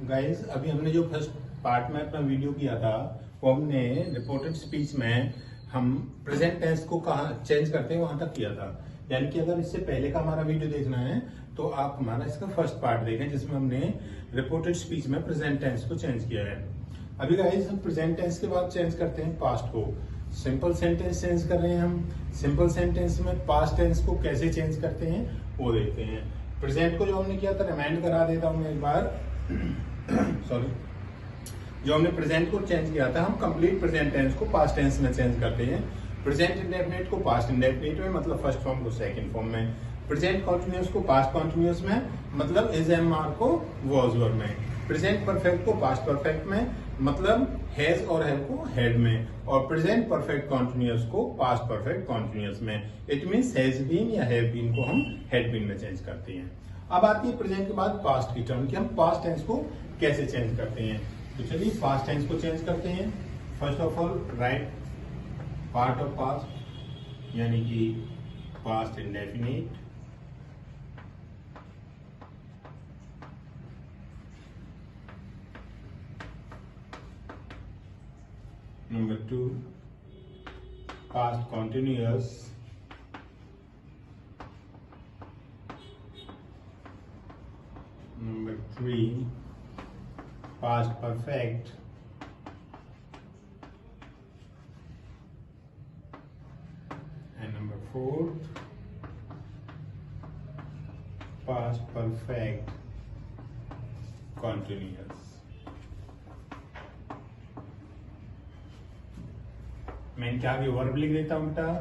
Guys अभी हमने जो फर्स्ट पार्ट में अपना वीडियो किया था वो हमने रिपोर्टेड स्पीच में हम प्रेजेंट टेंस को कहाँ चेंज करते हैं वहां तक किया था। यानी कि अगर इससे पहले का हमारा वीडियो देखना है तो आप हमारा इसका फर्स्ट पार्ट देखें जिसमें हमने रिपोर्टेड स्पीच में प्रेजेंट टेंस को चेंज किया है। अभी गाइस हम प्रेजेंट टेंस के बाद चेंज करते हैं पास्ट को। सिंपल सेंटेंस चेंज कर रहे हैं हम। सिंपल सेंटेंस में पास्ट टेंस को कैसे चेंज करते हैं वो देखते हैं। प्रेजेंट को जो हमने किया था रिमाइंड करा देता हूं एक बार सॉरी। जो हमने प्रेजेंट को चेंज किया था हम कंप्लीट प्रेजेंट टेंस को पास्ट टेंस में चेंज करते हैं। प्रेजेंट इंडेफिनिट को पास्ट इंडेफिनिट में मतलब फर्स्ट फॉर्म को सेकंड फॉर्म में। प्रेजेंट कॉन्टिन्यूअस को पास्ट कॉन्टिन्यूअस में मतलब इज एम आर को वॉज वर में। प्रेजेंट परफेक्ट को पास्ट परफेक्ट में मतलब हैज और हैव को हैड में। और प्रेजेंट परफेक्ट कॉन्टिन्यूअस को पास्ट परफेक्ट कॉन्टिन्यूअस में। इट मींस हैज बीन या हैव बीन को हम हैड बीन में चेंज करते हैं। अब आती है प्रेजेंट के बाद पास्ट की टर्म कि हम पास्ट टेंस को कैसे चेंज करते हैं। तो चलिए पास्ट टेंस को चेंज करते हैं। First of all right part of past यानी कि past indefinite. Number 2, past continuous. Number 3, past perfect. And number 4, past perfect continuous. मैं इनके आगे वर्ब लिख देता हूं बेटा।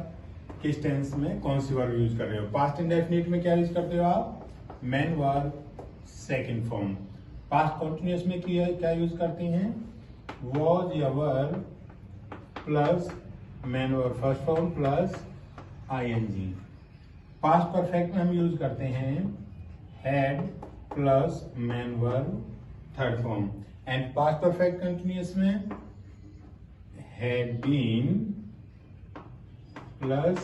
किस टेंस में कौन सी वर्ब यूज कर रहे हो। पास्ट इंडेफिनिट में क्या यूज करते हो आप, main verb second form. Past continuous में क्या यूज करते हैं, वॉज या verb plus main verb first form plus ING. Past perfect में हम यूज करते हैं had plus main verb third form. And past perfect continuous में had been plus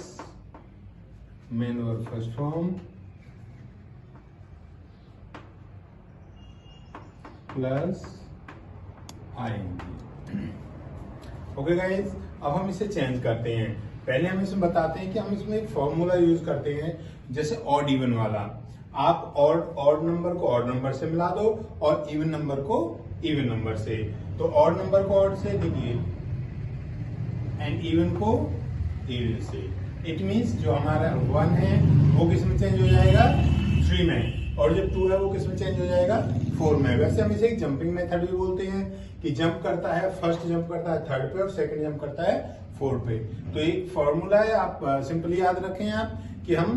main verb first form plus ing। Okay guys, अब हम इसे change करते हैं। पहले हम इसमें बताते हैं कि हम इसमें एक फॉर्मूला यूज करते हैं जैसे ऑड इवन वाला। आप ऑड नंबर को ऑड नंबर से मिला दो और इवन नंबर को इवन नंबर से। तो ऑड नंबर को ऑड से लिखिए एंड इवन को इवन से। इट मींस जो हमारा 1 है वो किस में चेंज हो जाएगा, 3 में। और जो 2 है वो किस में चेंज हो जाएगा, 4 में। वैसे हम इसे एक जंपिंग मेथड भी बोलते हैं कि जंप करता है, फर्स्ट जंप करता है 3rd पे और सेकंड जंप करता है 4th पे। तो एक फॉर्मूला है, आप सिंपली याद रखें आप कि हम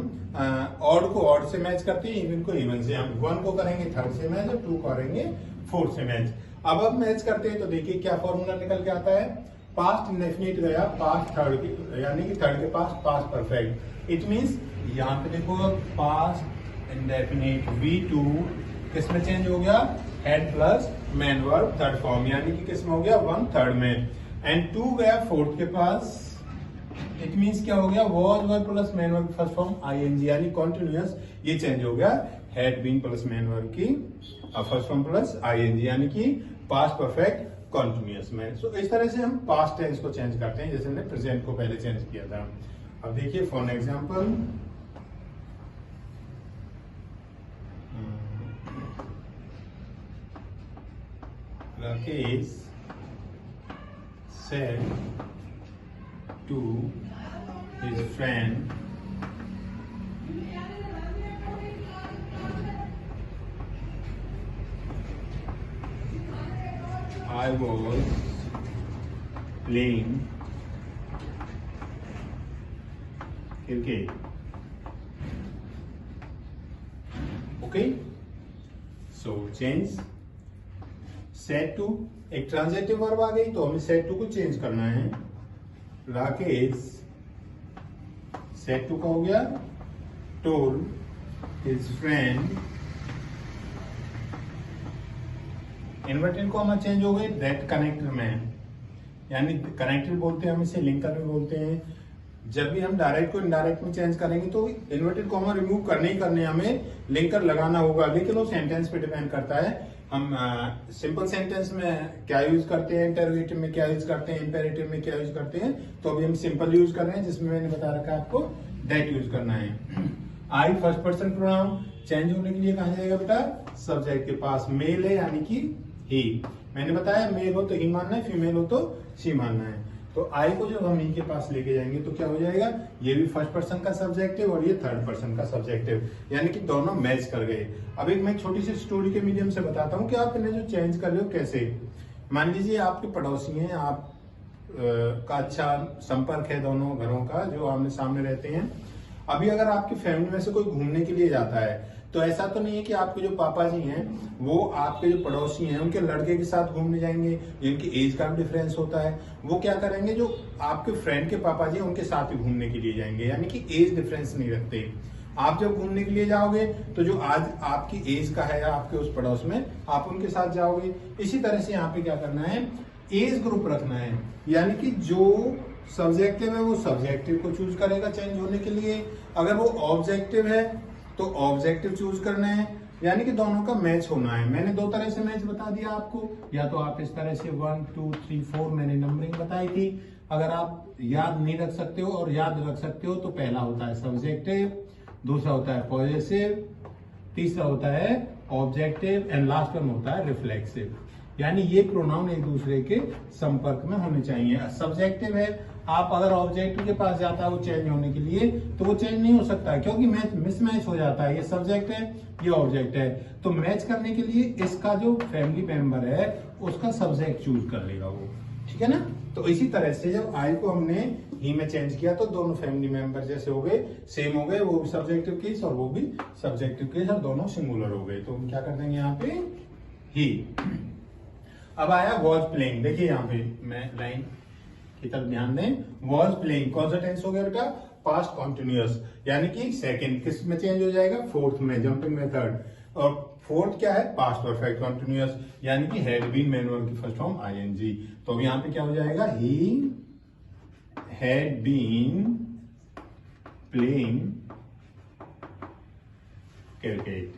ऑड को ऑड से मैच करते हैं, इवन को इवन से। हम 1 को करेंगे 3rd से मैच और 2 को करेंगे 4th से मैच। अब मैच करते हैं तो देखिए क्या फॉर्मूला निकल के आता है। पास्ट इंडेफिनिट गया पास्ट थर्ड की, यानी कि थर्ड के पास पास्ट परफेक्ट। इट मींस यहाँ पे देखो पास्ट इंडेफिनिट V2 किस में चेंज हो गया, head plus main verb third form, यानी कि किस में हो गया 1/3 में। एंड 2 गया 4th के पास। इट मींस क्या हो गया, was verb plus main verb first form ING यानी कॉन्टिन्यूअस। ये चेंज हो गया had been plus main verb की फर्स्ट फॉर्म प्लस आईएनजी यानी कि पास्ट परफेक्ट कॉन्टिन्यूअस में। सो इस तरह से हम पास्ट टेंस को चेंज करते हैं जैसे हमने प्रेजेंट को पहले चेंज किया था। अब देखिए for example Rakesh said to his friend I was playing cricket. Okay, so change said to एक ट्रांजिटिव वर्ब आ गई तो हमें said to को चेंज करना है। राकेश said to का हो गया told his friend। इन्वर्टेड को हमारा चेंज हो गए दैट कनेक्टर में, यानी कनेक्टर बोलते हैं हम इसे, लिंकर भी बोलते हैं। जब भी हम डायरेक्ट को इनडायरेक्ट में चेंज करेंगे तो इन्वर्टेड कॉमा रिमूव करने ही करने हमें लिंकर लगाना होगा, लेकिन वो सेंटेंस पे डिपेंड करता है हम सिंपल सेंटेंस में क्या यूज करते हैं, इंटरोगेटिव में क्या यूज करते हैं, इंपेरेटिव में क्या यूज करते हैं। तो अभी हम सिंपल यूज कर रहे हैं, जिसमें मैंने बता रखा है आपको दैट यूज करना है। आई फर्स्ट पर्सन प्रोनाउन चेंज होने के लिए कहा जाएगा बेटा, सब्जेक्ट के पास मेल है यानी कि ही। मैंने बताया मेल हो तो ही मानना है, फीमेल हो तो शी मानना है। तो आई को जब हम ही के पास लेके जाएंगे तो क्या हो जाएगा, ये भी फर्स्ट पर्सन का सब्जेक्टिव और ये थर्ड पर्सन का सब्जेक्टिव, यानी कि दोनों मैच कर गए। अब एक मैं छोटी सी स्टोरी के मीडियम से बताता हूँ कि आप इन्हें जो चेंज कर रहे हो कैसे। मान लीजिए आपके पड़ोसी हैं, आप का अच्छा संपर्क है दोनों घरों का, जो आमने सामने रहते हैं। अभी अगर आपकी फैमिली में से कोई घूमने के लिए जाता है तो ऐसा तो नहीं है कि आपके जो पापा जी हैं वो आपके जो पड़ोसी हैं उनके लड़के के साथ घूमने जाएंगे, जिनकी एज का भी डिफरेंस होता है। वो क्या करेंगे, जो आपके फ्रेंड के पापा जी हैं उनके साथ ही घूमने के लिए जाएंगे, यानी कि एज डिफरेंस नहीं रखते। आप जब घूमने के लिए जाओगे तो जो आज आपकी एज का है आपके उस पड़ोस में, आप उनके साथ जाओगे। इसी तरह से यहाँ पे क्या करना है, एज ग्रुप रखना है, यानी कि जो सब्जेक्टिव है वो सब्जेक्टिव को चूज करेगा चेंज होने के लिए। अगर वो ऑब्जेक्टिव है तो ऑब्जेक्टिव चूज करना है, यानी कि दोनों का मैच होना है। मैंने दो तरह से मैच बता दिया आपको, या तो आप इस तरह से 1 2 3 4 मैंने नंबरिंग बताई थी। अगर आप याद नहीं रख सकते हो और याद रख सकते हो तो पहला होता है सब्जेक्टिव, दूसरा होता है पॉजेसिव, तीसरा होता है ऑब्जेक्टिव एंड लास्ट वन होता है रिफ्लेक्सिव। यानी ये प्रोनाउन एक दूसरे के संपर्क में होने चाहिए। सब्जेक्टिव है, आप अगर ऑब्जेक्टिव के पास जाता है वो चेंज होने के लिए तो वो चेंज नहीं हो सकता है, क्योंकि मैच मिसमैच हो जाता है। ये सब्जेक्ट है, ये ऑब्जेक्ट है, तो मैच करने के लिए इसका जो फैमिली मेंबर है उसका सब्जेक्ट चूज कर लेगा वो, ठीक है ना। तो इसी तरह से जब आई को हमने ही में चेंज किया तो दोनों फैमिली मेंबर जैसे हो गए, सेम हो गए, वो भी सब्जेक्टिव केस और वो भी सब्जेक्टिव केस, और दोनों सिंगुलर हो गए। तो हम क्या कर देंगे यहाँ पे ही। अब आया वॉज प्लेइंग। देखिए यहाँ पे मैं लाइन की तरफ ध्यान दें, वॉज प्लेइंग कौन सा टेंस हो गया बेटा, पास्ट कॉन्टिन्यूअस, यानी कि सेकंड किस में चेंज हो जाएगा, फोर्थ में, जंपिंग मेथड। और फोर्थ क्या है, पास्ट परफेक्ट कॉन्टिन्यूअस, यानी कि हैड बीन मैनुअल की फर्स्ट फॉर्म आईएनजी। तो अब यहाँ पे क्या हो जाएगा, he had been playing cricket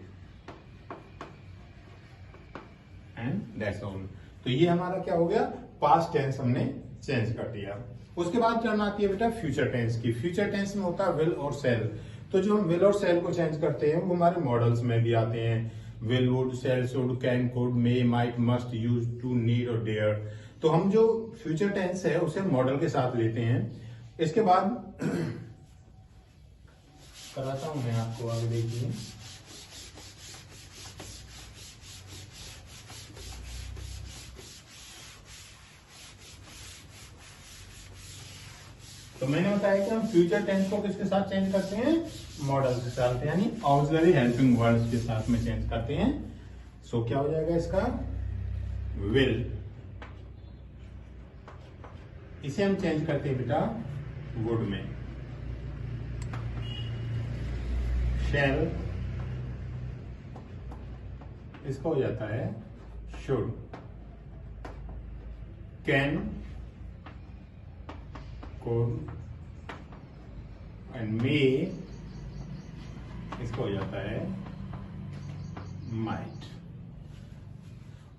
and that's all. तो ये हमारा क्या हो गया, पास्ट टेंस हमने चेंज कर दिया। उसके बाद टर्न आती है बेटा फ्यूचर टेंस की। फ्यूचर टेंस में होता है विल और सेल। तो जो हम विल और सेल को चेंज करते हैं वो हमारे मॉडल्स में भी आते हैं। Will, would, shall, should, can, could, may, might, must, use to, need और डेयर। तो हम जो फ्यूचर टेंस है उसे मॉडल के साथ लेते हैं। इसके बाद कराता हूं मैं आपको, आगे देखिए। तो मैंने बताया कि हम फ्यूचर टेंस को किसके साथ चेंज करते हैं, मॉडल के साथ, यानी ऑक्सिलरी हेल्पिंग वर्ड्स के साथ में चेंज करते हैं। सो क्या हो जाएगा इसका, विल, इसे हम चेंज करते हैं बेटा वुड में। शैल, इसका हो जाता है शुड। कैन, एंड मे, इसको हो जाता है माइट।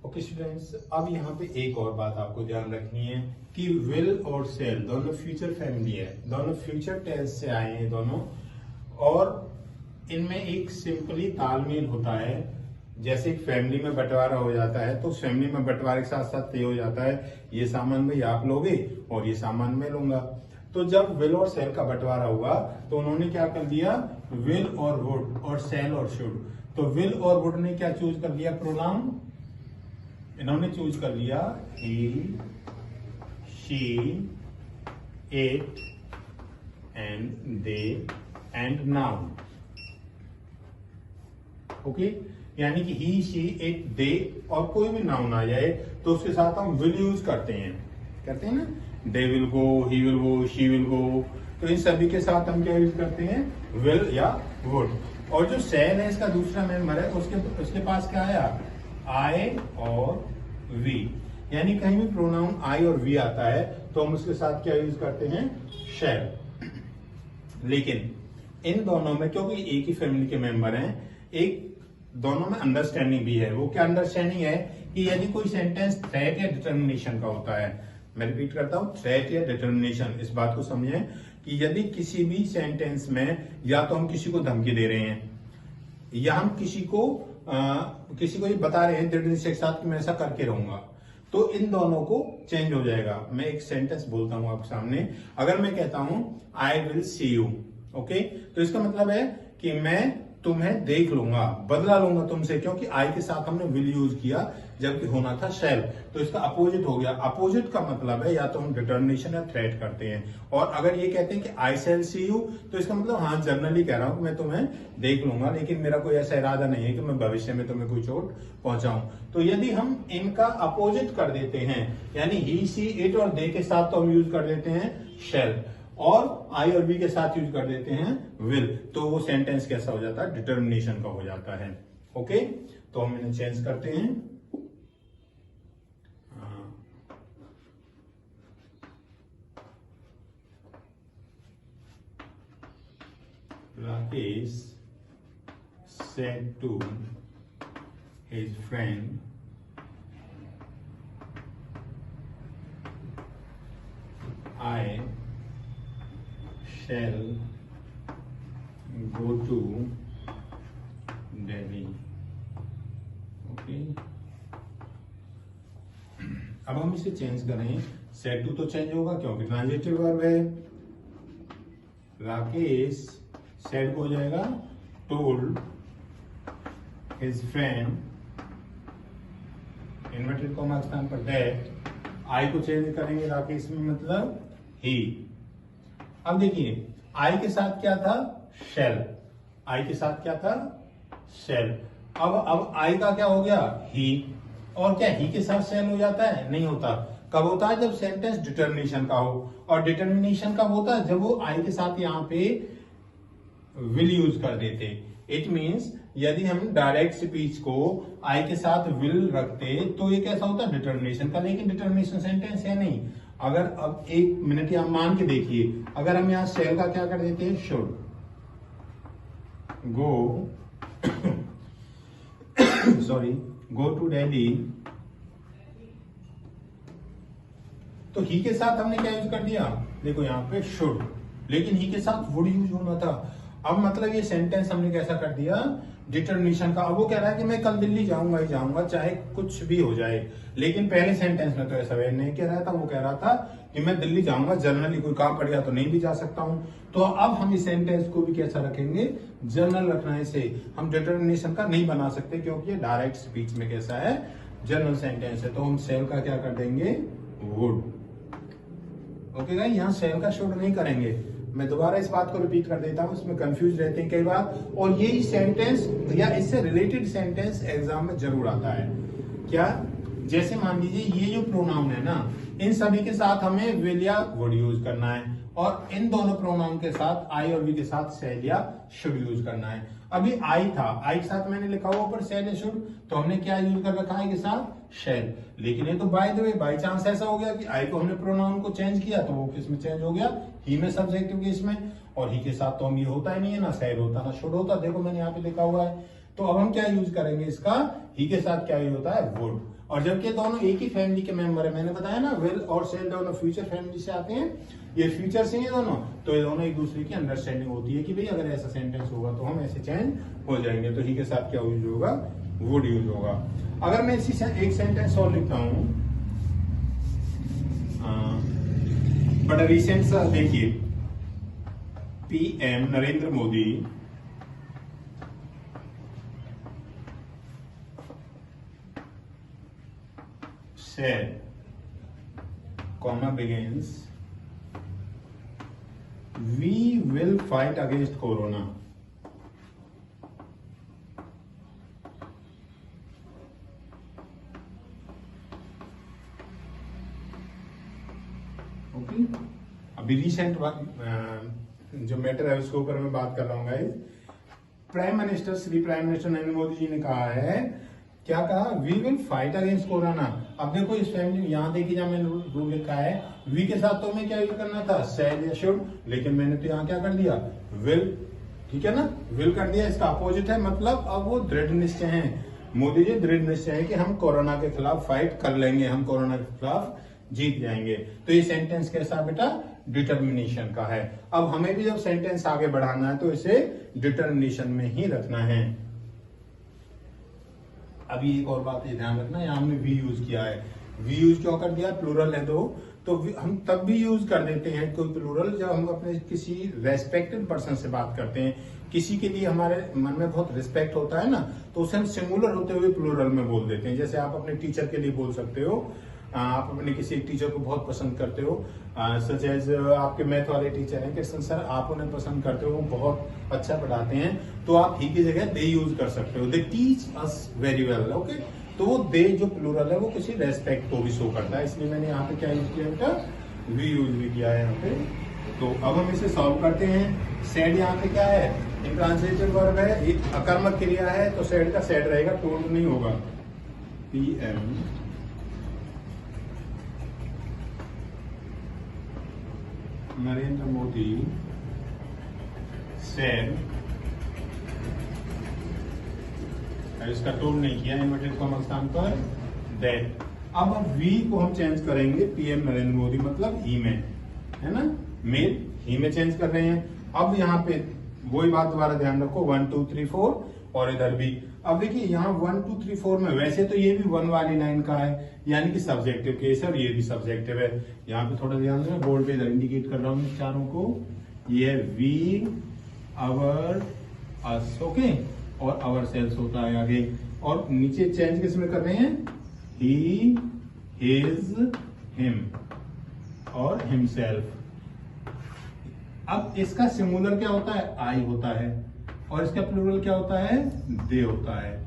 ओके स्टूडेंट्स, अब यहाँ पे एक और बात आपको ध्यान रखनी है कि विल और सेल दोनों फ्यूचर फैमिली है, दोनों फ्यूचर टेंस से आए हैं दोनों, और इनमें एक सिंपली तालमेल होता है। जैसे एक फैमिली में बंटवारा हो जाता है तो फैमिली में बंटवारे के साथ साथ तय हो जाता है ये सामान भाई आप लोगे और ये सामान मैं लूंगा। तो जब विल और सेल का बंटवारा हुआ तो उन्होंने क्या कर दिया, विल और वुड और सेल और शुड। तो विल और वुड ने क्या चूज कर लिया प्रोनाउन, इन्होंने चूज कर लिया he, she, it and they and noun. Okay, यानी कि ही, शी, इट, दे और कोई भी नाउन आ जाए तो उसके साथ हम विल यूज करते हैं ना। They will go, he will go, she will go. तो इन सभी के साथ हम क्या यूज करते हैं, विल या वुड। और जो सेल है इसका दूसरा मेंबर है, उसके पास क्या आया, आई और वी। यानी कहीं भी प्रोनाउन आई और वी आता है तो हम उसके साथ क्या यूज करते हैं, शैल। लेकिन इन दोनों में क्योंकि एक ही फैमिली के मेंबर हैं, एक दोनों में अंडरस्टैंडिंग भी है। वो क्या अंडरस्टैंडिंग है कि यदि कोई सेंटेंस थ्रेट या डिटर्मिनेशन का होता है, मैं रिपीट करता हूं, थ्रेट या डिटर्मिनेशन, इस बात को समझें कि यदि किसी भी सेंटेंस में या तो हम किसी को धमकी दे रहे हैं या हम किसी को ये बता रहे हैं दृढ़ निश्चय के साथ कि मैं ऐसा करके रहूंगा, तो इन दोनों को चेंज हो जाएगा। मैं एक सेंटेंस बोलता हूं आपके सामने, अगर मैं कहता हूं I will see you, okay, तो इसका मतलब है कि मैं तुम्हें देख लूंगा, बदला लूंगा तुमसे, क्योंकि आई के साथ हमने विल यूज किया जबकि होना था शैल, तो इसका अपोजिट हो गया। अपोजिट का मतलब है या तो हम डिटर्मिनेशन या थ्रेट करते हैं, और अगर ये कहते हैं कि आई शैल सी यू, तो इसका मतलब हाँ जनरली कह रहा हूं कि मैं तुम्हें देख लूंगा, लेकिन मेरा कोई ऐसा इरादा नहीं है कि मैं भविष्य में तुम्हें कोई चोट पहुंचाऊं। तो यदि हम इनका अपोजिट कर देते हैं, यानी ही सी इट और दे के साथ तो हम यूज कर देते हैं शैल, और आई और बी के साथ यूज कर देते हैं विल, तो वो सेंटेंस कैसा हो जाता है, डिटर्मिनेशन का हो जाता है। ओके, तो हम इन्हें चेंज करते हैं। Rakesh said to his friend, I shall go to Delhi. Okay. अब हम इसे चेंज करें, सेड टू तो चेंज होगा क्योंकि ट्रांजिटिव वर्ब है। राकेश सेड को हो जाएगा told his friend, inverted comma स्थान पर दैट, आई को चेंज करेंगे राकेश में मतलब ही। अब देखिए आई के साथ क्या था, शेल, आई के साथ क्या था, शेल। अब आई का क्या हो गया, ही, और क्या ही के साथ शेल हो जाता है, नहीं होता। कब होता है, जब सेंटेंस डिटर्मिनेशन का हो, और डिटर्मिनेशन कब होता है, जब वो आई के साथ यहाँ पे विल यूज कर देते। इट मीन्स यदि हम डायरेक्ट स्पीच को आई के साथ विल रखते तो ये कैसा होता है, डिटर्मिनेशन का, लेकिन डिटर्मिनेशन सेंटेंस है नहीं। अगर अब एक मिनट आप मान के देखिए, अगर हम यहां शेल का क्या कर देते हैं, should go sorry go to Delhi, तो ही के साथ हमने क्या यूज कर दिया, देखो यहाँ पे शुड, लेकिन ही के साथ वुड यूज होना था। अब मतलब ये सेंटेंस हमने कैसा कर दिया, डिटर्मिनेशन का। अब वो कह रहा है कि मैं कल दिल्ली जाऊंगा ही जाऊंगा चाहे कुछ भी हो जाए, लेकिन पहले सेंटेंस में तो ऐसा नहीं कह रहा था, वो कह रहा था कि मैं दिल्ली जाऊंगा, जनरली कोई काम पड़ गया तो नहीं भी जा सकता हूं। तो अब हम इस सेंटेंस को भी कैसा रखेंगे, जनरल रखना है, इसे हम डिटर्मिनेशन का नहीं बना सकते क्योंकि ये डायरेक्ट स्पीच में कैसा है, जनरल सेंटेंस है। तो हम सेल का क्या कर देंगे, वुड। ओके गाइस, यहाँ सेल का शुड नहीं करेंगे। मैं दोबारा इस बात को रिपीट कर देता हूं, इसमें कंफ्यूज रहते हैं कई बार, और यही सेंटेंस या इससे रिलेटेड सेंटेंस एग्जाम में जरूर आता है। क्या, जैसे मान लीजिए ये जो प्रोनाउन है ना, इन सभी के साथ हमें विल या वुड यूज करना है, और इन दोनों प्रोनाउन के साथ आई और वी के साथ सेल या शुड यूज करना है। अभी आई था, आई के साथ मैंने लिखा हुआ ऊपर सेल या शुड, तो हमने क्या यूज कर रखा है के साथ, शेल। लेकिन ये तो by the way by chance ऐसा हो गया कि आई को हमने प्रोनाउन को चेंज किया, तो वो किस में चेंज हो गया, ही में, सब्जेक्टिव केस में, और ही के साथ तो हम ये होता ही नहीं है ना, सेल होता ना शुड होता। देखो मैंने यहाँ पे लिखा हुआ है, तो अब हम क्या यूज करेंगे इसका, ही के साथ क्या यूज होता है, वुड। और जबकि दोनों एक ही फैमिली के मेंबर है, मैंने बताया ना, विल और सेल दोनों फ्यूचर फैमिली से आते हैं, ये फ्यूचर से हैं दोनों, तो ये दोनों एक दूसरे की अंडरस्टैंडिंग होती है कि भाई अगर ऐसा सेंटेंस होगा तो हम ऐसे चेंज हो जाएंगे। तो ही के साथ क्या यूज होगा, वुड यूज होगा। अगर मैं इसी एक सेंटेंस और लिखता हूं, बड़ा रिसेंट सा, देखिए, PM Narendra Modi said, comma begins, we will fight against corona. Okay, अभी रिसेंट जो मैटर है उसके ऊपर मैं बात कर रहा हूँ guys. Prime minister, Shri prime minister Narendra Modi ji ने कहा है, क्या कहा, we will fight against corona. अब देखो इस फैमिली, यहां देखिए जहां मैंने रूल लिखा है, वी के साथ तो हमें क्या यूज करना था, सेल या शुड, लेकिन मैंने तो यहाँ क्या कर दिया, विल। ठीक है ना, विल कर दिया, इसका अपोजिट है, मतलब अब वो दृढ़ निश्चय है। मोदी जी दृढ़ निश्चय है कि हम कोरोना के खिलाफ फाइट कर लेंगे, हम कोरोना के खिलाफ जीत जाएंगे। तो ये सेंटेंस कैसा बेटा, डिटर्मिनेशन का है। अब हमें भी जब सेंटेंस आगे बढ़ाना है तो इसे डिटर्मिनेशन में ही रखना है। अभी एक और बात ये ध्यान रखना, यहाँ हमने वी यूज किया है। वी यूज क्यों कर दिया, प्लूरल है तो हम तब भी यूज कर देते हैं कोई प्लूरल जब हम अपने किसी रेस्पेक्टेड पर्सन से बात करते हैं, किसी के लिए हमारे मन में बहुत रिस्पेक्ट होता है ना, तो उसे हम सिंगुलर होते हुए प्लूरल में बोल देते हैं। जैसे आप अपने टीचर के लिए बोल सकते हो, आप अपने किसी टीचर को बहुत पसंद करते हो, सच एज आपके मैथ वाले टीचर हैं कृष्ण सर, आप उन्हें पसंद करते हो, वो बहुत अच्छा पढ़ाते हैं, तो आप ही की जगह दे यूज कर सकते हो, they teach us very well. Okay, तो वो दे जो प्लूरल है वो किसी रेस्पेक्ट को भी शो करता है, इसलिए मैंने यहाँ पे क्या यूज किया बेटा, वी यूज भी किया है यहाँ पे। तो अब हम इसे सॉल्व करते हैं। सेड यहाँ पे क्या है, इंट्रांजिटिव वर्ब है, ये अकर्मक क्रिया है, तो सेड का सेड रहेगा, टोल्ड नहीं होगा। PM नरेंद्र मोदी सेड, इसका टोल नहीं किया, इन्वर्टेड कॉमा स्थान पर दैट। अब वी को हम चेंज करेंगे PM नरेंद्र मोदी मतलब ही में, है ना, मेल ही में चेंज कर रहे हैं। अब यहाँ पे वही बात दोबारा ध्यान रखो, 1 2 3 4 और इधर भी। अब देखिए यहाँ 1 2 3 4 में वैसे तो ये भी 1 वाली लाइन का है, यानी कि सब्जेक्टिव केस है, और ये भी सब्जेक्टिव है। यहाँ पे थोड़ा ध्यान देना, बोर्ड पे इधर इंडिकेट कर रहा हूँ चारों को, ये वी, अवर, अस, ओके, और अवर सेल्स होता है आगे, और नीचे चेंज किस में कर रहे हैं, ही, हिज, हिम और हिमसेल्फ। अब इसका सिंगुलर क्या होता है, आई होता है, और इसका प्लूरल क्या होता है, दे होता है।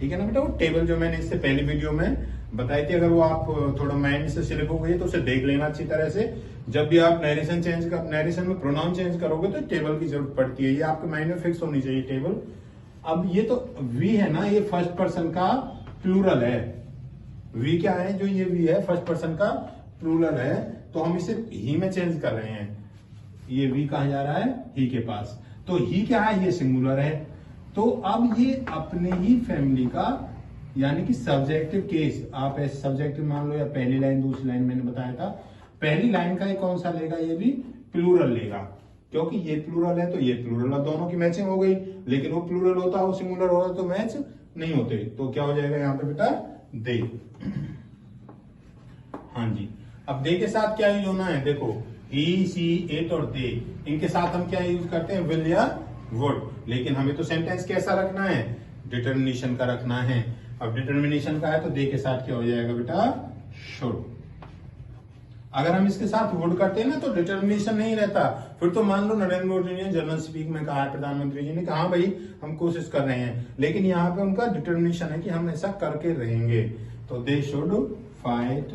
ठीक है ना बेटा, वो टेबल जो मैंने इससे पहली वीडियो में बताई थी, अगर वो आप थोड़ा माइंड से स्लिप हो गई तो उसे देख लेना अच्छी तरह से। जब भी आप नरेशन में प्रोनाउन चेंज करोगे तो टेबल की जरूरत पड़ती है, ये आपके माइंड में फिक्स होनी चाहिए टेबल। अब ये तो वी है ना, ये फर्स्ट पर्सन का प्लूरल है। वी क्या है, जो ये वी है फर्स्ट पर्सन का प्लूरल है, तो हम इसे ही में चेंज कर रहे हैं। ये वी कहा जा रहा है, ही के पास, तो ही क्या है, ये सिंगुलर है। तो अब ये अपने ही फैमिली का, यानी कि सब्जेक्टिव केस, आप ऐसे सब्जेक्टिव मान लो, या पहली लाइन दूसरी लाइन मैंने बताया था, पहली लाइन का ये कौन सा लेगा, ये भी प्लूरल लेगा, क्योंकि ये प्लूरल है तो ये प्लूरल, और दोनों की मैचिंग हो गई। लेकिन वो प्लूरल होता, वो सिंगुलर होता तो मैच नहीं होते, तो क्या हो जाएगा यहाँ पे बेटा, दे। हाँ जी, अब दे के साथ क्या यूज होना है, देखो ही, सी, इट और दे, इनके साथ हम क्या यूज करते हैं, विल या वुड। लेकिन हमें तो सेंटेंस कैसा रखना है, डिटर्मिनेशन का रखना है। अब डिटर्मिनेशन का है तो दे के साथ क्या हो जाएगा बेटा, शुड। अगर हम इसके साथ वुड करते हैं ना तो डिटर्मिनेशन नहीं रहता, फिर तो मान लो नरेंद्र मोदी ने जनरल स्पीक में कहा है, प्रधानमंत्री जी ने कहा, हाँ भाई हम कोशिश कर रहे हैं, लेकिन यहाँ पे उनका डिटर्मिनेशन है कि हम ऐसा करके रहेंगे। तो they should fight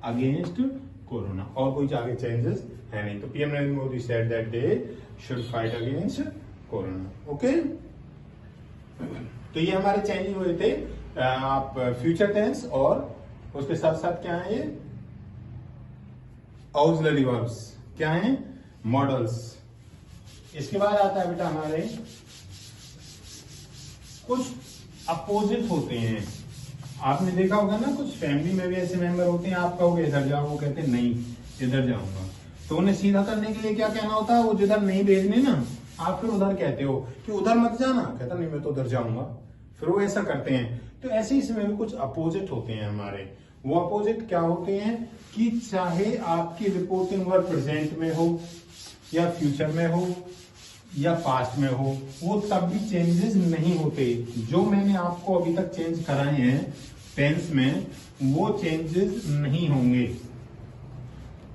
against corona, और कोई आगे चेंजेस है नहीं। तो PM Narendra Modi said that they should fight against corona. Okay, तो ये हमारे चेंज हुए थे आप फ्यूचर टेंस, और उसके साथ साथ क्या है, ये ऑक्सिलरी वर्ब्स क्या है, मॉडल्स। इसके बाद आता है बेटा हमारे कुछ अपोजिट होते हैं। आपने देखा होगा ना, कुछ फैमिली में भी ऐसे मेंबर होते हैं, आप कहोगे इधर जाओ, वो कहते हैं नहीं इधर जाऊंगा, तो उन्हें सीधा करने के लिए क्या कहना होता है, वो जिधर नहीं भेजने ना, आप फिर उधर कहते हो कि उधर मत जाना, कहता नहीं मैं तो उधर जाऊंगा, फिर वो ऐसा करते हैं। तो ऐसे इसमें भी कुछ अपोजिट होते हैं हमारे। वो अपोजिट क्या होते हैं कि चाहे आपकी रिपोर्टिंग वर्ब प्रेजेंट में हो या फ्यूचर में हो या पास्ट में हो, वो तब भी चेंजेस नहीं होते। जो मैंने आपको अभी तक चेंज कराए हैं टेंस में, वो चेंजेस नहीं होंगे।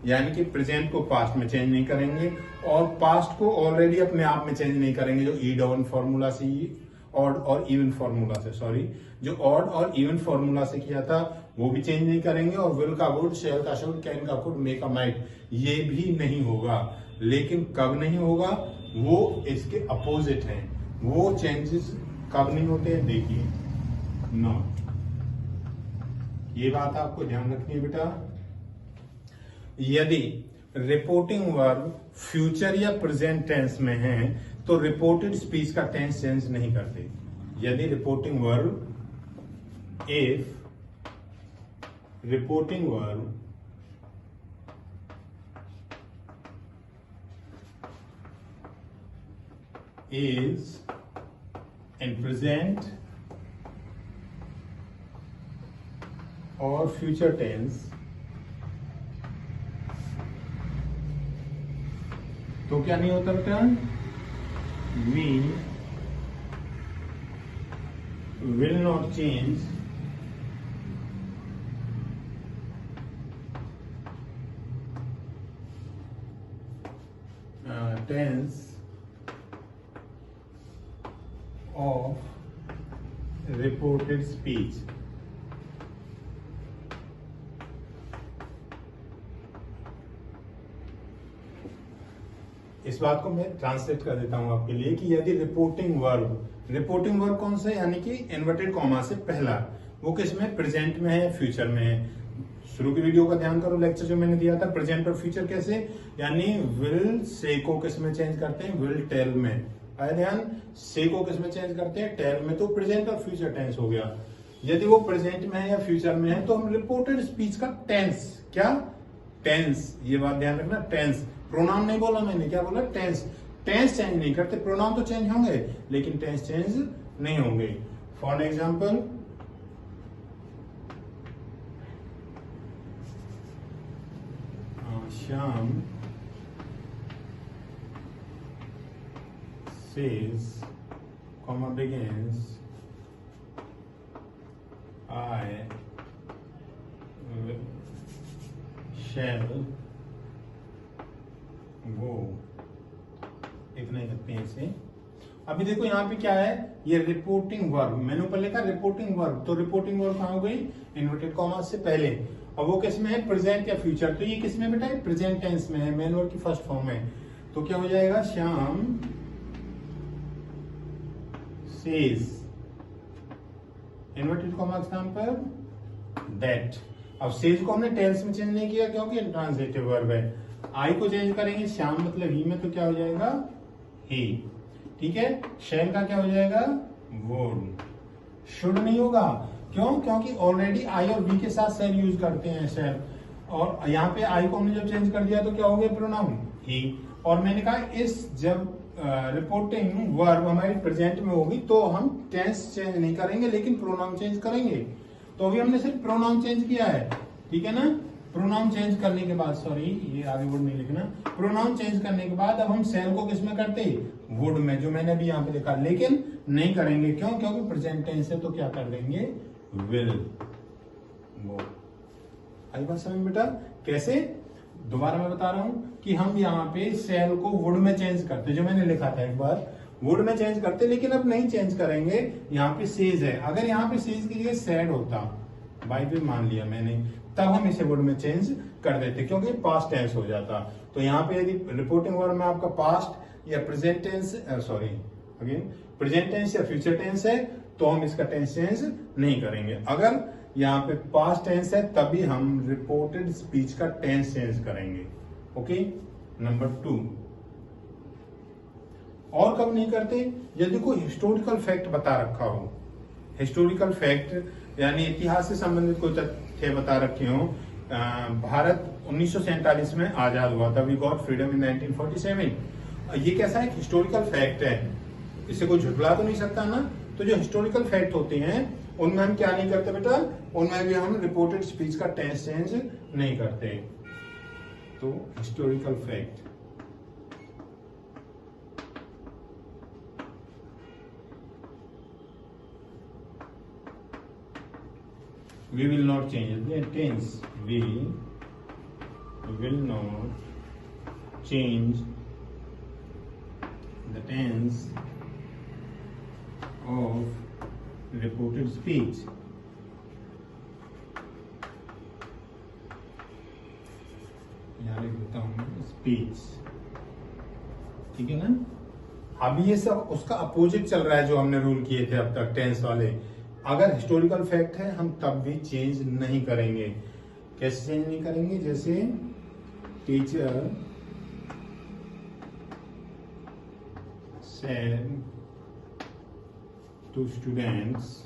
यानी कि प्रेजेंट को पास्ट में चेंज नहीं करेंगे, और पास्ट को ऑलरेडी अपने आप में चेंज नहीं करेंगे, जो ईड ऑन फॉर्मूला से, ऑड और इवन फॉर्मूला से, सॉरी, जो ऑड और इवन फॉर्मूला से किया था वो भी चेंज नहीं करेंगे। और विल का वुड, शेल का शुड, कैन का कुड, मे का माइट, ये भी नहीं होगा। लेकिन कब नहीं होगा, वो इसके अपोजिट हैं। वो चेंजेस कब नहीं होते हैं, देखिए, नॉट। ये बात आपको ध्यान रखनी है बेटा। यदि रिपोर्टिंग वर्ब फ्यूचर या प्रेजेंट टेंस में है तो रिपोर्टेड स्पीच का टेंस चेंज नहीं करते। यदि reporting verb is in present or future tense तो क्या नहीं होता बेटा, we will not change tense of reported speech। इस बात को मैं ट्रांसलेट कर देता हूं आपके लिए कि यदि रिपोर्टिंग वर्ब कौन सा है, यानी कि इन्वर्टेड कॉमा से पहला, वो किस में, प्रेजेंट में है, फ्यूचर में है। शुरू की वीडियो का ध्यान करो, लेक्चर जो मैंने दिया था प्रेजेंट और फ्यूचर कैसे, यानी विल से को किस में चेंज करते हैं, विल टेल में। आया ध्यान, से को किस में चेंज करते हैं, टेल में। तो प्रेजेंट और फ्यूचर टेंस हो गया। यदि वो प्रेजेंट में है या फ्यूचर में है तो हम रिपोर्टेड स्पीच का टेंस, क्या टेंस, ये बात ध्यान रखना, टेंस, प्रोनाउन नहीं बोला मैंने, क्या बोला, टेंस। टेंस चेंज नहीं करते, प्रोनाउन तो चेंज होंगे लेकिन टेंस चेंज नहीं होंगे। For example, Shyam says, begins, I shall go। इतना ही रखते हैं इसे। अभी देखो यहाँ पे क्या है, ये रिपोर्टिंग वर्ब, मैंने ऊपर लिखा रिपोर्टिंग वर्ब, तो रिपोर्टिंग वर्ब कहाँ हो गई, इन्वर्टेड कॉमा से पहले, और वो किस में है, प्रेजेंट या फ्यूचर। तो ये किस में बेटा, प्रेजेंट टेंस में है, मेन वर्ब की फर्स्ट फॉर्म है। तो क्या हो जाएगा, श्याम says, इन्वर्टेड कॉमा के नाम पर दैट। अब सेज को हमने टेंस में चेंज नहीं किया क्योंकि इंट्रांजिटिव वर्ब है। आई को चेंज करेंगे, श्याम मतलब ही में, तो क्या हो जाएगा, ही। ठीक है, शैल का क्या हो जाएगा, वुड। शुड नहीं होगा, क्यों, क्योंकि ऑलरेडी आई और वी के साथ शैल यूज करते हैं, शैल। और यहाँ पे आई को हमने जब चेंज कर दिया तो क्या हो गया, प्रोनाउन ही। और मैंने कहा इस जब रिपोर्टिंग वर्ब हमारी प्रेजेंट में होगी तो हम टेंस चेंज नहीं करेंगे लेकिन प्रोनाउन चेंज करेंगे। तो अभी हमने सिर्फ प्रोनाउन चेंज किया है, ठीक है ना। प्रोनाउन चेंज करने के बाद, सॉरी ये आगे वर्ड नहीं लिखना, प्रोनाउन चेंज करने के बाद अब हम सेल को किस में करते, वुड में, जो मैंने अभी यहाँ पे लिखा, लेकिन नहीं करेंगे, क्यों, क्योंकि प्रेजेंट टेंस है तो क्या कर देंगे, विल। वो आई बात समझ बेटा, कैसे, दोबारा मैं बता रहा हूं कि हम यहाँ पे सेल को वुड में चेंज करते, जो मैंने लिखा था एक बार, वुड में चेंज करते, लेकिन अब नहीं चेंज करेंगे। यहाँ पे सेज है, अगर यहाँ पे सेज की जगह सैड होता, बाई भी मान लिया मैंने, तब हम इसे वुड में चेंज कर देते क्योंकि पास्ट टेंस हो जाता। तो यहाँ पे यदि रिपोर्टिंग वर्ब में आपका पास्ट या present tense, sorry again present tense या फ्यूचर टेंस है तो हम इसका टेंस चेंज नहीं करेंगे। अगर यहाँ पे पास्ट टेंस है तभी हम रिपोर्टेड स्पीच का टेंस चेंज करेंगे। ओके, नंबर 2, और कब नहीं करते, यदि कोई हिस्टोरिकल फैक्ट बता रखा हो, हिस्टोरिकल फैक्ट यानी इतिहास से संबंधित कोई तथ्य बता रखे हो। भारत 1947 में आजाद हुआ था, वी गॉट फ्रीडम इन 1947। ये कैसा है, हिस्टोरिकल फैक्ट है, इसे कोई झुठला तो नहीं सकता ना। तो जो हिस्टोरिकल फैक्ट होते हैं उनमें हम क्या नहीं करते बेटा, उनमें भी हम रिपोर्टेड स्पीच का टेंस चेंज नहीं करते। तो historical fact, we will not change the tense, we will not change the tense of reported speech। यहाँ लिख देता हूँ स्पीच, ठीक है ना। अब ये सब उसका अपोजिट चल रहा है जो हमने रूल किए थे अब तक टेंस वाले। अगर हिस्टोरिकल फैक्ट है हम तब भी चेंज नहीं करेंगे। कैसे चेंज नहीं करेंगे, जैसे teacher said to students,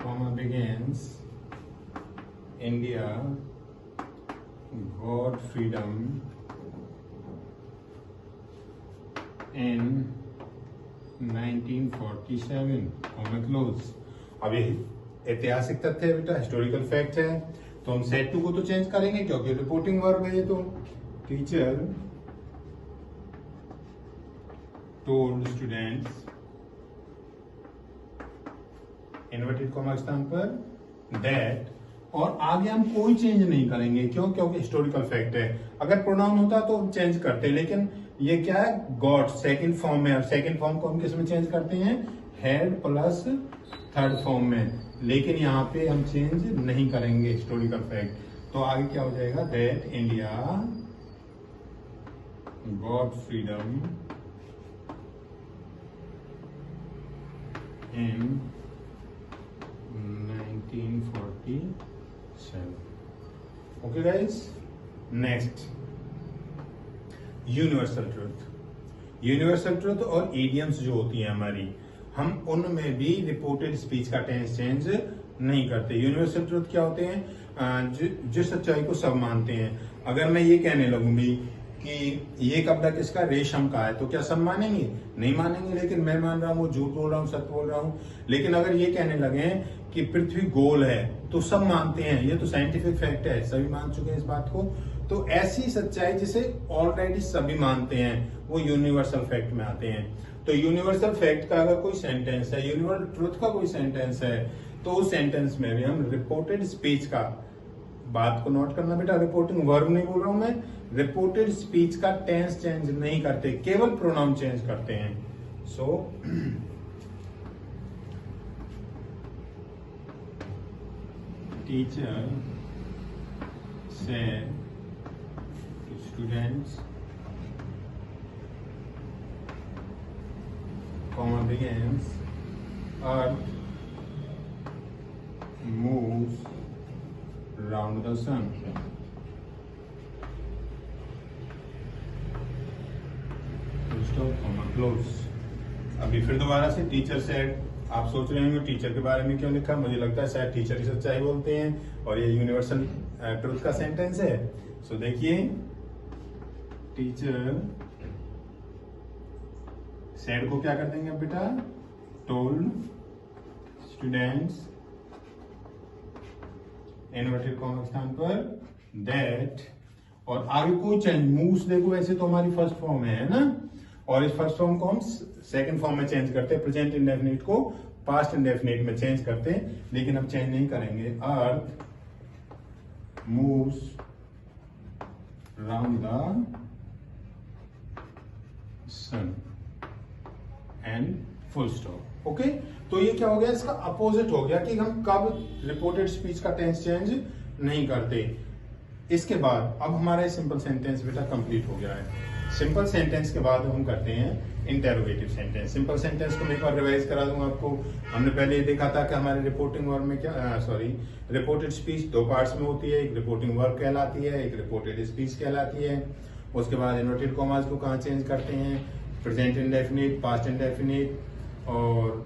comma begins, India got freedom in 1947, comma close। अब ये ऐतिहासिक तथ्य है बेटा, हिस्टोरिकल फैक्ट है, तो हम सेट टू को तो चेंज करेंगे क्योंकि रिपोर्टिंग वर्ब है ये। तो teacher told students, inverted comma स्थान पर दैट, और आगे हम कोई चेंज नहीं करेंगे, क्यों? क्योंकि हिस्टोरिकल फैक्ट है। अगर प्रोनाउन होता तो हम चेंज करते, लेकिन ये क्या है, गॉट सेकंड फॉर्म है, और सेकंड फॉर्म को हम किस में चेंज करते हैं, हैड प्लस थर्ड फॉर्म में, लेकिन यहाँ पे हम चेंज नहीं करेंगे हिस्टोरिकल फैक्ट। तो आगे क्या हो जाएगा, that India got freedom in 1947। Okay guys, next universal truth. Universal truth और इडियम्स जो होती हैं हमारी, हम उनमें भी रिपोर्टेड स्पीच का टेंस चेंज नहीं करते। यूनिवर्सल ट्रुथ क्या होते हैं, जिस सच्चाई को सब मानते हैं। अगर मैं ये कहने लगूं भी कि ये कपड़ा किसका, रेशम का है, तो क्या सब मानेंगे? नहीं मानेंगे। लेकिन मैं मान रहा हूँ, वो झूठ बोल रहा हूँ, सच बोल रहा हूँ। लेकिन अगर ये कहने लगे कि पृथ्वी गोल है, तो सब मानते हैं, ये तो साइंटिफिक फैक्ट है, सभी मान चुके हैं इस बात को। तो ऐसी सच्चाई जिसे ऑलरेडी सभी मानते हैं, वो यूनिवर्सल फैक्ट में आते हैं। तो यूनिवर्सल फैक्ट का अगर कोई सेंटेंस है, यूनिवर्सल ट्रुथ का कोई सेंटेंस है, तो उस सेंटेंस में भी हम रिपोर्टेड स्पीच का, बात को नोट करना बेटा, रिपोर्टिंग वर्ब नहीं बोल रहा हूं मैं, रिपोर्टेड स्पीच का टेंस चेंज नहीं करते, केवल प्रोनाउन चेंज करते हैं। सो teacher said to students, comma begins, earth moves round the sun। Stop, comma close. अभी फिर दोबारा से टीचर सेड, आप सोच रहे होंगे टीचर के बारे में क्यों लिखा, मुझे लगता है शायद टीचर ही सच्चाई बोलते हैं और ये यूनिवर्सल ट्रुथ का सेंटेंस है। सो देखिए, टीचर सेड को क्या कर देंगे अब बेटा, टोल्ड स्टूडेंट्स, इन्वर्टेड कॉमा स्थान पर दैट, और आगे कोई चेंज, मूव्स देखो वैसे तो हमारी फर्स्ट फॉर्म है ना, और इस फर्स्ट फॉर्म को हम सेकंड फॉर्म में चेंज करते हैं, प्रेजेंट इंडेफिनिट को पास्ट इंडेफिनिट में चेंज करते हैं, लेकिन अब चेंज नहीं करेंगे। Earth moves round the sun and full stop. Okay, तो ये क्या हो गया, इसका अपोजिट हो गया कि हम कब रिपोर्टेड स्पीच का टेंस चेंज नहीं करते। इसके बाद अब हमारा सिंपल सेंटेंस बेटा कंप्लीट हो गया है। सिंपल सेंटेंस के बाद हम करते हैं इंटेरोगेटिव सेंटेंस। सिंपल सेंटेंस को मैं एक बार रिवाइज करा दूंगा आपको। हमने पहले ये देखा था कि हमारे रिपोर्टिंग वर्ब में क्या, रिपोर्टेड स्पीच दो पार्ट्स में होती है, एक रिपोर्टिंग वर्ब कहलाती है, एक रिपोर्टेड स्पीच कहलाती है। उसके बाद इन्वर्टेड कॉमास को कहाँ चेंज करते हैं, प्रेजेंट इंडेफिनिट, पास्ट इंडेफिनिट, और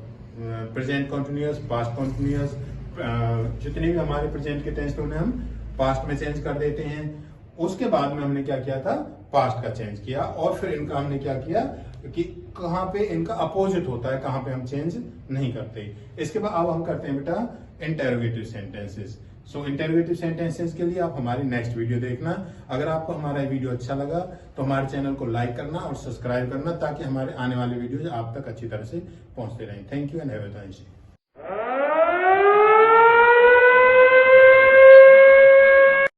प्रेजेंट कॉन्टिन्यूअस, पास्ट कॉन्टिन्यूअस, जितने भी हमारे प्रेजेंट के टेंस उन्हें हम पास्ट में चेंज कर देते हैं। उसके बाद में हमने क्या किया था, पास्ट का चेंज किया, और फिर इनका हमने क्या किया कि कहाँ पे इनका अपोजिट होता है, कहाँ पे हम चेंज नहीं करते। इसके बाद अब हम करते हैं बेटा इंटेरोगेटिव सेंटेंसेस। सो इंटेरोगेटिव सेंटेंसेस के लिए आप हमारी नेक्स्ट वीडियो देखना। अगर आपको हमारा वीडियो अच्छा लगा तो हमारे चैनल को लाइक करना और सब्सक्राइब करना, ताकि हमारे आने वाले वीडियो आप तक अच्छी तरह से पहुंचते रहें। Thank you and have a nice day.